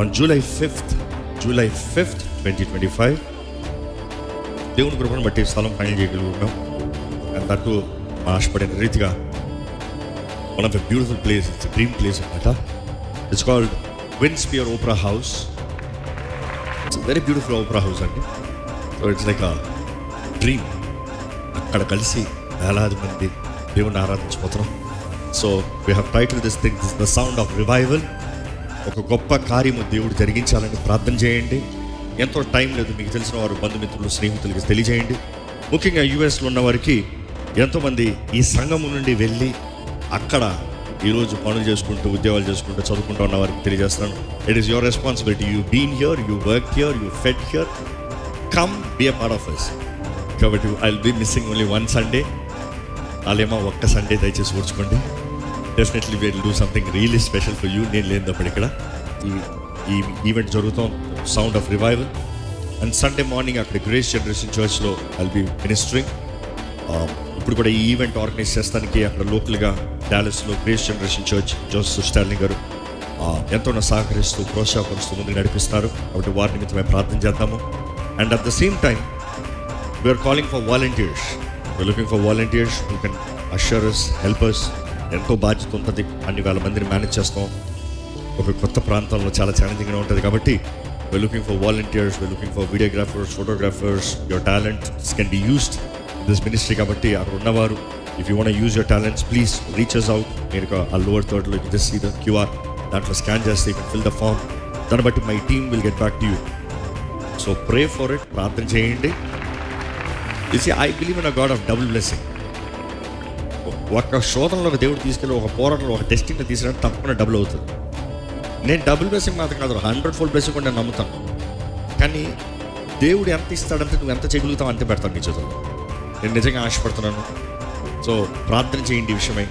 On July 5th, 2025, దేవుని కృపను బట్టి స్థలం ఫైనల్ చేయగలుగుతున్నాం. అండ్ దట్టు ఆశపడిన రీతిగా one of the beautiful place, it's dream place అనమాట. It's called Winspear opera house. It's very beautiful opera house అండి. So it's like a dream. అక్కడ కలిసి వేలాది మంది దేవుని ఆరాధించిపోతున్నాం. So we have title this thing the sound of revival. ఒక గొప్ప కార్యము దేవుడు జరిగించాలని ప్రార్థన చేయండి. ఎంతో టైం లేదు, మీకు తెలిసిన వారు బంధుమిత్రులు స్నేహితులకి తెలియజేయండి. ముఖ్యంగా యూఎస్లో ఉన్న వారికి ఎంతోమంది ఈ సంఘము నుండి వెళ్ళి అక్కడ ఈరోజు పనులు చేసుకుంటూ ఉద్యోగాలు చేసుకుంటూ చదువుకుంటూ ఉన్న వారికి తెలియజేస్తున్నాను. It is your responsibility. You been here, you work here, you fed here, come be a part of us. కాబట్టి I will be missing only one Sunday. వాళ్ళేమో ఒక్క సండే దయచేసి ఓర్చుకోండి. Definitely will do something really special for you. నేను లేనప్పుడు ఇక్కడ ఈ event జరుగుతాం, sound of revival. And Sunday morning అక్కడ గ్రేస్ జనరేషన్ చర్చ్లో ఐల్ బీ మినిస్టరింగ్. ఇప్పుడు కూడా ఈ ఈవెంట్ ఆర్గనైజ్ చేస్తానికి అక్కడ లోకల్గా డాలస్లో grace generation church Joseph Starling garu ఎంతో సహకరిస్తూ ప్రోత్సాహపరుస్తూ ముందుకు నడిపిస్తున్నారు. కాబట్టి వారి నిమిత్తమే ప్రార్థన చేద్దాము. And at the same time we are calling for volunteers. We are looking for volunteers who can assure us, help us. ఎంతో బాధ్యత ఉంటుంది. అన్ని వేల మందిని మేనేజ్ చేస్తాం. ఒక కొత్త ప్రాంతంలో చాలా ఛాలెంజింగ్గా ఉంటుంది. కాబట్టి we're looking for volunteers, we're looking for videographers, photographers. Your talent can be used in this ministry. కాబట్టి అక్కడ ఉన్నవారు, if you want to use your talents, please reach us out. నేను ఆ లోవర్ థర్డ్లో you just see the QR, దాంట్లో scan చేస్తే you can fill the form. దాన్ని బట్టి my team will get back to you. So pray for it. ప్రార్థన చేయండి. You see, I believe in a God of double blessing. ఒక శోధనలో దేవుడు తీసుకెళ్ళి ఒక పోరాటంలో ఒక టెస్టింగ్లో తీసుకెళ్ళి తప్పకుండా డబుల్ అవుతుంది. నేను డబుల్ బ్లెస్సింగ్ మాత్రం కాదు, 100-fold బ్లెస్సింగ్ కూడా నేను నమ్ముతాను. కానీ దేవుడు ఎంత ఇస్తాడంటే నువ్వు ఎంత చేయగలుగుతావు అంతే పెడతాను నీ చేతుల్లో. నేను నిజంగా ఆశపడుతున్నాను. సో ప్రార్థన చేయండి ఈ విషయమై.